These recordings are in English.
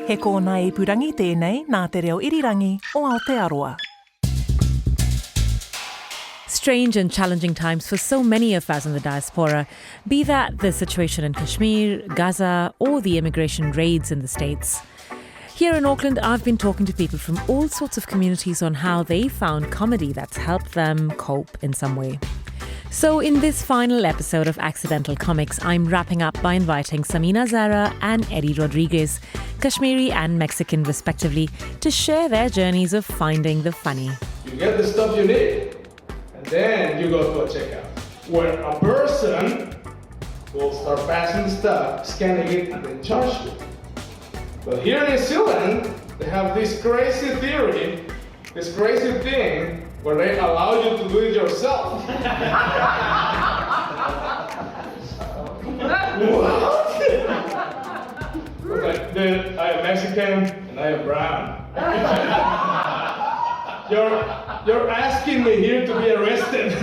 He kōna e purangi tēnei nā te reo irirangi o Aotearoa. Strange and challenging times for so many of us in the diaspora, be that the situation in Kashmir, Gaza, or the immigration raids in the States. Here in Auckland, I've been talking to people from all sorts of communities on how they found comedy that's helped them cope in some way. So in this final episode of Accidental Comics, I'm wrapping up by inviting Sameena Zehra and Eddy Rodriguez, Kashmiri and Mexican respectively, to share their journeys of finding the funny. You get the stuff you need, and then you go to a checkout, where a person will start passing stuff, scanning it, and then charge you. But here in New Zealand, they have this crazy theory, this crazy thing, where they allow you to do it yourself. What? Like, dude, I am Mexican and I am brown. You're asking me here to be arrested.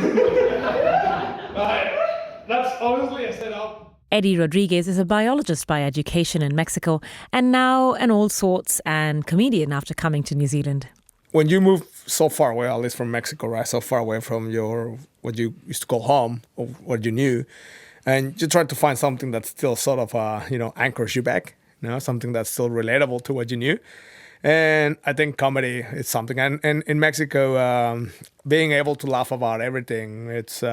That's obviously a setup. Eddy Rodriguez is a biologist by education in Mexico and now an all sorts and comedian after coming to New Zealand. When you move so far away, at least from Mexico, right, so far away from what you used to call home, or what you knew, and you try to find something that still sort of, anchors you back, something that's still relatable to what you knew. And I think comedy is something. And in Mexico, being able to laugh about everything, it's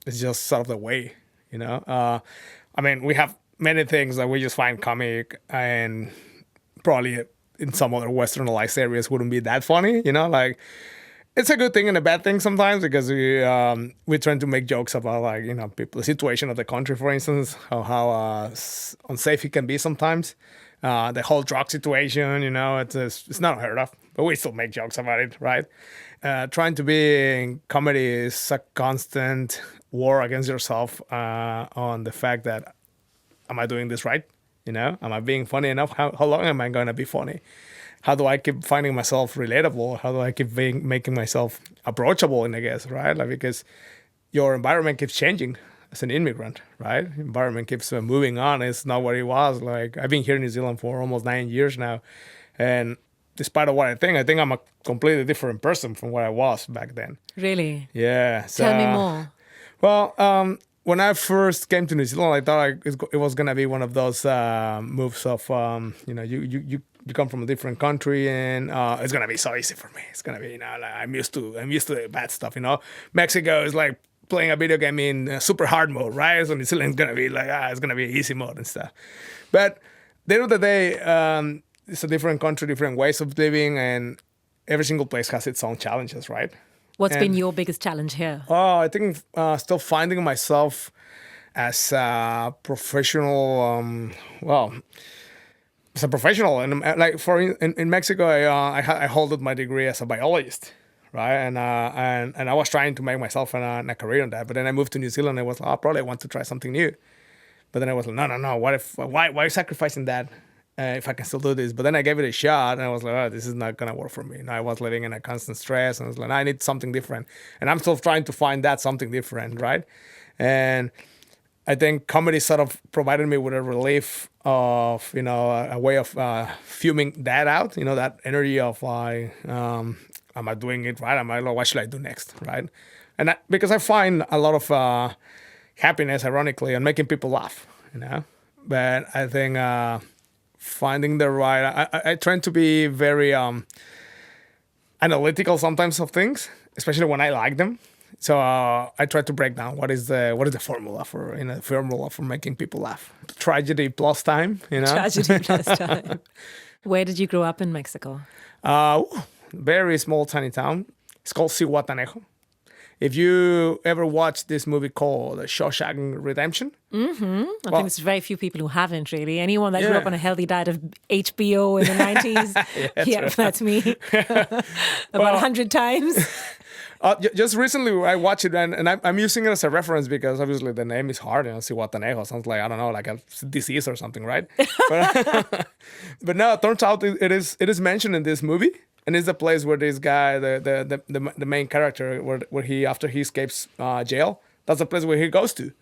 just sort of the way, we have many things that we just find comic and probably in some other westernized areas wouldn't be that funny, it's a good thing and a bad thing sometimes because we try to make jokes about people, the situation of the country, for instance, how unsafe it can be sometimes. The whole drug situation, it's not unheard of, but we still make jokes about it, right? Trying to be in comedy is a constant war against yourself on the fact that, am I doing this right? Am I being funny enough? How long am I going to be funny? How do I keep finding myself relatable? How do I keep making myself approachable, I guess, right? Because your environment keeps changing as an immigrant, right? Environment keeps moving on. It's not what it was. I've been here in New Zealand for almost 9 years now. And despite of what I think I'm a completely different person from what I was back then. Really? Yeah. So, tell me more. Well, when I first came to New Zealand, I thought it was going to be one of those moves of, you come from a different country and it's going to be so easy for me. It's going to be, I'm used to the bad stuff, Mexico is like playing a video game in super hard mode, right? So New Zealand's going to be like, it's going to be easy mode and stuff. But at the end of the day, it's a different country, different ways of living, and every single place has its own challenges, right? What's been your biggest challenge here? Oh, I think still finding myself as a professional. As a professional, and in Mexico, I hold my degree as a biologist, right? And I was trying to make myself a career in that. But then I moved to New Zealand. And I was like, probably I want to try something new. But then I was like, no. Why sacrificing that? If I can still do this. But then I gave it a shot and I was like, this is not going to work for me. I was living in a constant stress and I was like, I need something different. And I'm still trying to find that something different, right? And I think comedy sort of provided me with a relief of, a way of fuming that out, that energy of am I doing it right? What should I do next, right? And because I find a lot of happiness, ironically, in making people laugh, But I think finding the right, I tend to be very analytical sometimes of things, especially when I like them. So I try to break down what is the formula for making people laugh. Tragedy plus time, Tragedy plus time. Where did you grow up in Mexico? Very small, tiny town. It's called Zihuatanejo. If you ever watched this movie called Shawshank Redemption. Mm-hmm. I think there's very few people who haven't, really. Anyone that grew up on a healthy diet of HBO in the 90s, that's me. About 100 times. Just recently I watched it and I'm using it as a reference because obviously the name is hard. Zihuatanejo sounds like, I don't know, like a disease or something, right? But no, it turns out it is mentioned in this movie. And it's the place where this guy, the main character, where he, after he escapes jail, that's the place where he goes to.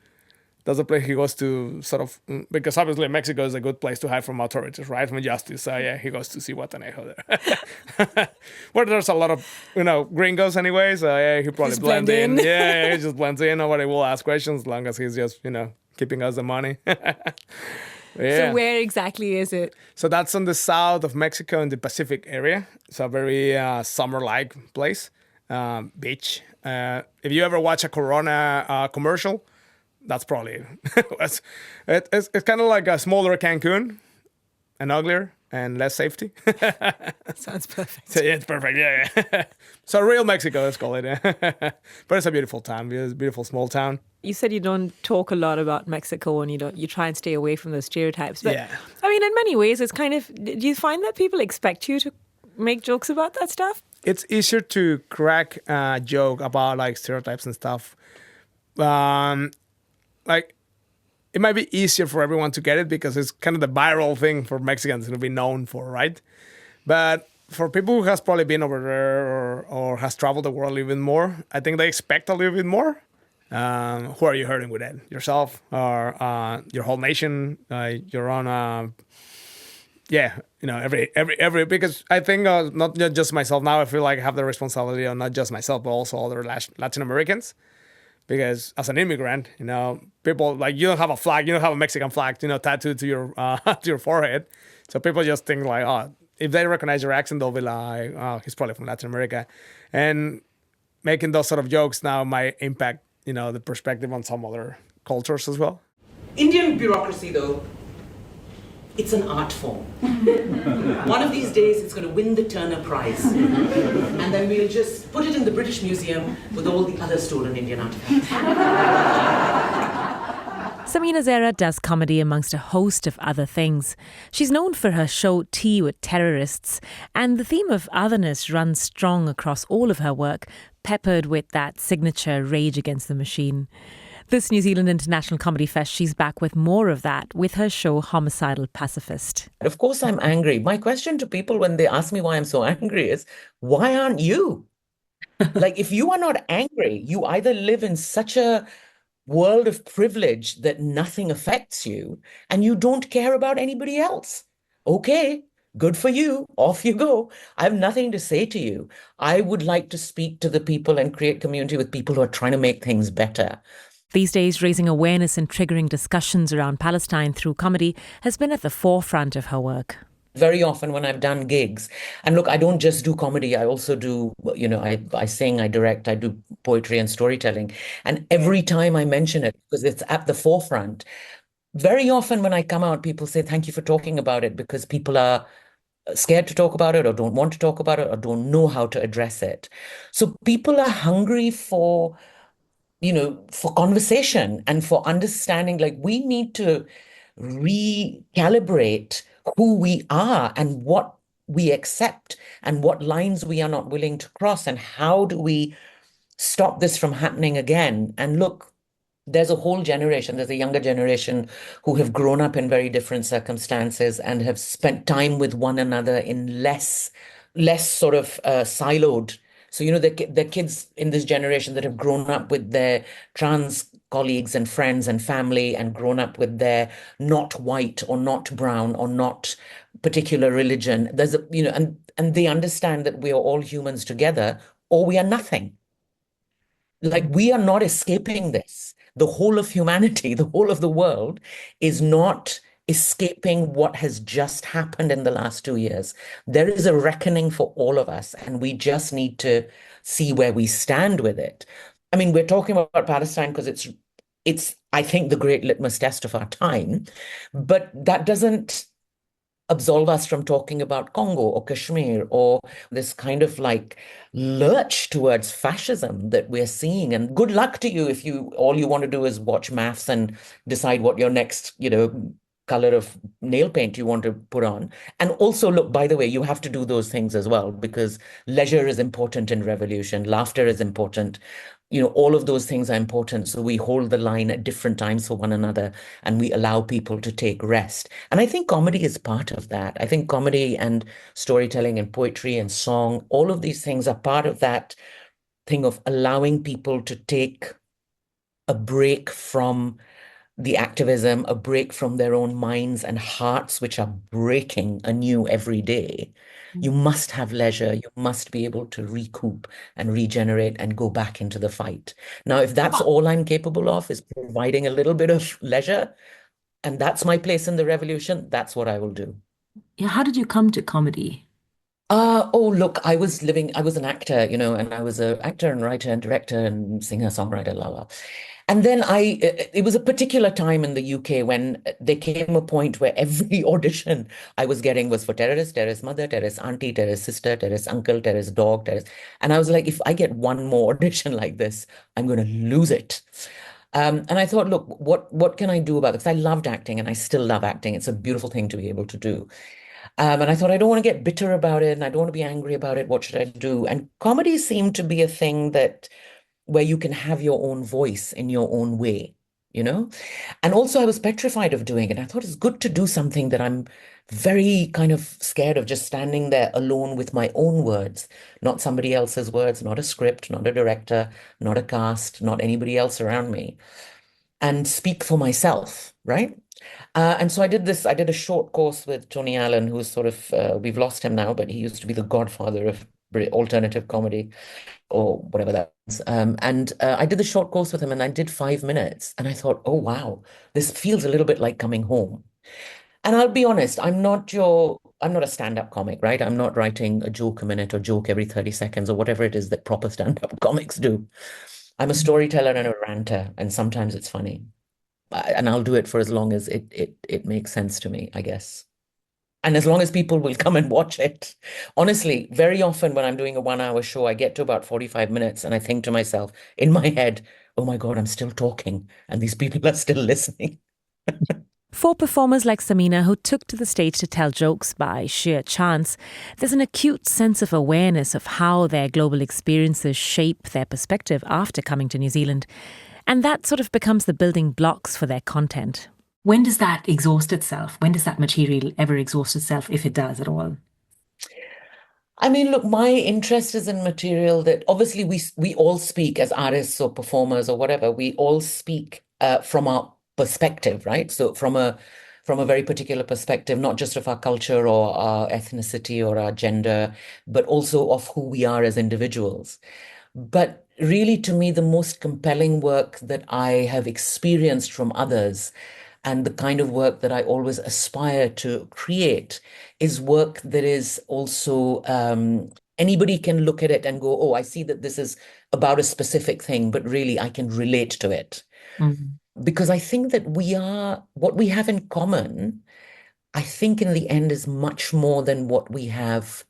That's the place he goes to sort of, because obviously Mexico is a good place to hide from authorities, right? From justice. So yeah, he goes to see Guatanejo there. Where there's a lot of, gringos anyway. So yeah, he probably Just blends blend in. in. Yeah, he just blends in. Nobody will ask questions as long as he's just, keeping us the money. Yeah. So where exactly is it? So that's on the south of Mexico in the Pacific area. It's a very summer-like place, beach. If you ever watch a Corona commercial, that's probably it's kind of like a smaller Cancun and uglier and less safety. Sounds perfect. So yeah, it's perfect. Yeah. So real Mexico, let's call it. But it's a beautiful town. It's a beautiful small town. You said you don't talk a lot about Mexico and you try and stay away from those stereotypes. But Yeah. I mean, in many ways, it's kind of, do you find that people expect you to make jokes about that stuff? It's easier to crack a joke about like stereotypes and stuff. Like it might be easier for everyone to get it because it's kind of the viral thing for Mexicans to be known for, right? But for people who has probably been over there or has traveled the world even more, I think they expect a little bit more. Who are you hurting with that? Yourself or your whole nation? Your own? Every because I think not just myself now. I feel like I have the responsibility of not just myself but also other Latin Americans. Because as an immigrant, people like you don't have a flag, you don't have a Mexican flag, tattooed to your to your forehead. So people just think like, oh, if they recognize your accent, they'll be like, oh, he's probably from Latin America, and making those sort of jokes now might impact the perspective on some other cultures as well. Indian bureaucracy, though, it's an art form. One of these days, it's going to win the Turner Prize. And then we'll just put it in the British Museum with all the other stolen Indian artifacts. Sameena Zehra does comedy amongst a host of other things. She's known for her show Tea with Terrorists, and the theme of otherness runs strong across all of her work, peppered with that signature Rage Against the Machine. This New Zealand International Comedy Fest, she's back with more of that with her show Homicidal Pacifist. Of course, I'm angry. My question to people when they ask me why I'm so angry is, why aren't you? Like, if you are not angry, you either live in such a world of privilege that nothing affects you and you don't care about anybody else. Okay, good for you. Off you go. I have nothing to say to you. I would like to speak to the people and create community with people who are trying to make things better. These days, raising awareness and triggering discussions around Palestine through comedy has been at the forefront of her work. Very often when I've done gigs, and look, I don't just do comedy, I also do, I sing, I direct, I do poetry and storytelling. And every time I mention it, because it's at the forefront, very often when I come out, people say, thank you for talking about it, because people are scared to talk about it or don't want to talk about it or don't know how to address it. So people are hungry for conversation and for understanding, like we need to recalibrate who we are and what we accept and what lines we are not willing to cross and how do we stop this from happening again. And look, there's a whole generation, there's a younger generation who have grown up in very different circumstances and have spent time with one another in less sort of siloed. So, the kids in this generation that have grown up with their trans colleagues and friends and family and grown up with their not white or not brown or not particular religion. There's and they understand that we are all humans together or we are nothing. Like we are not escaping this. The whole of humanity, the whole of the world is not escaping what has just happened in the last 2 years. There is a reckoning for all of us, and we just need to see where we stand with it. I mean, we're talking about Palestine because it's, I think, the great litmus test of our time, but that doesn't absolve us from talking about Congo or Kashmir or this kind of like lurch towards fascism that we're seeing. And good luck to you if all you want to do is watch maths and decide what your next, color of nail paint you want to put on. And also, look, by the way, you have to do those things as well, because leisure is important in revolution. Laughter is important. All of those things are important. So we hold the line at different times for one another and we allow people to take rest. And I think comedy is part of that. I think comedy and storytelling and poetry and song, all of these things are part of that thing of allowing people to take a break from the activism, a break from their own minds and hearts, which are breaking anew every day, you must have leisure. You must be able to recoup and regenerate and go back into the fight. Now, if that's all I'm capable of is providing a little bit of leisure, and that's my place in the revolution, that's what I will do. Yeah, how did you come to comedy? Look, I was an actor, and I was an actor and writer and director and singer, songwriter, la. And then it was a particular time in the UK when there came a point where every audition I was getting was for terrorist mother, terrorist auntie, terrorist sister, terrorist uncle, terrorist dog, terrorist. And I was like, if I get one more audition like this, I'm going to lose it. And I thought, look, what can I do about this? I loved acting and I still love acting. It's a beautiful thing to be able to do. And I thought, I don't want to get bitter about it and I don't want to be angry about it. What should I do? And comedy seemed to be a thing where you can have your own voice in your own way, And also I was petrified of doing it. I thought it's good to do something that I'm very kind of scared of, just standing there alone with my own words, not somebody else's words, not a script, not a director, not a cast, not anybody else around me, and speak for myself, right? And so I did a short course with Tony Allen, who's sort of, we've lost him now, but he used to be the godfather of alternative comedy or whatever that is. I did the short course with him and I did 5 minutes and I thought, oh, wow, this feels a little bit like coming home. And I'll be honest, I'm not a stand-up comic, right? I'm not writing a joke a minute or joke every 30 seconds or whatever it is that proper stand-up comics do. I'm a storyteller and a ranter, and sometimes it's funny. And I'll do it for as long as it makes sense to me, I guess. And as long as people will come and watch it. Honestly, very often when I'm doing a 1-hour show, I get to about 45 minutes and I think to myself in my head, oh my God, I'm still talking and these people are still listening. For performers like Sameena, who took to the stage to tell jokes by sheer chance, there's an acute sense of awareness of how their global experiences shape their perspective after coming to New Zealand. And that sort of becomes the building blocks for their content. When does that exhaust itself? When does that material ever exhaust itself, if it does at all? I mean, look, my interest is in material that obviously we all speak as artists or performers or whatever. We all speak from our perspective, right? So from a very particular perspective, not just of our culture or our ethnicity or our gender, but also of who we are as individuals. But really, to me, the most compelling work that I have experienced from others and the kind of work that I always aspire to create is work that is also, anybody can look at it and go, oh, I see that this is about a specific thing, but really I can relate to it. Mm-hmm. Because I think that what we have in common, I think in the end is much more than what we have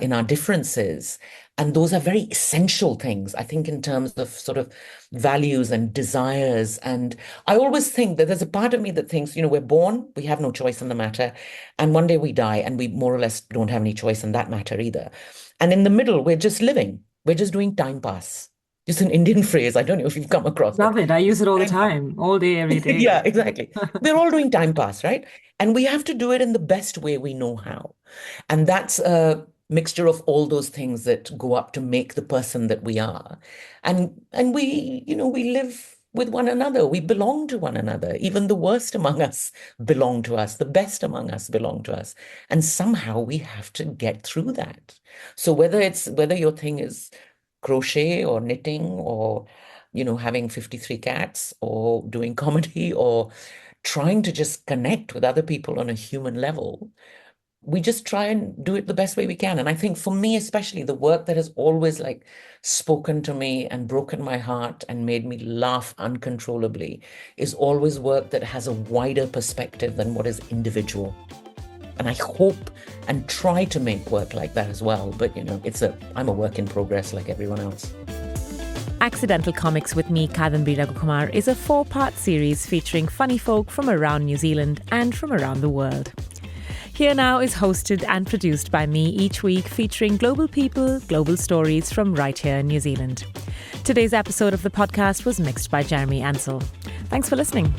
in our differences. And those are very essential things, I think, in terms of sort of values and desires. And I always think that there's a part of me that thinks, we're born, we have no choice in the matter. And one day we die and we more or less don't have any choice in that matter either. And in the middle, we're just living. We're just doing time pass. It's an Indian phrase. I don't know if you've come across Love it. I use it all the time, all day, every day. Yeah, exactly. We're all doing time pass, right? And we have to do it in the best way we know how. And that's a mixture of all those things that go up to make the person that we are. And we, we live with one another. We belong to one another. Even the worst among us belong to us. The best among us belong to us. And somehow we have to get through that. So whether your thing is crochet or knitting or, having 53 cats or doing comedy or trying to just connect with other people on a human level, we just try and do it the best way we can. And I think for me, especially, the work that has always spoken to me and broken my heart and made me laugh uncontrollably is always work that has a wider perspective than what is individual. And I hope and try to make work like that as well. But, I'm a work in progress like everyone else. Accidental Comics with me, Kadambari Raghukumar, is a 4-part series featuring funny folk from around New Zealand and from around the world. Here Now is hosted and produced by me each week, featuring global people, global stories from right here in New Zealand. Today's episode of the podcast was mixed by Jeremy Ansell. Thanks for listening.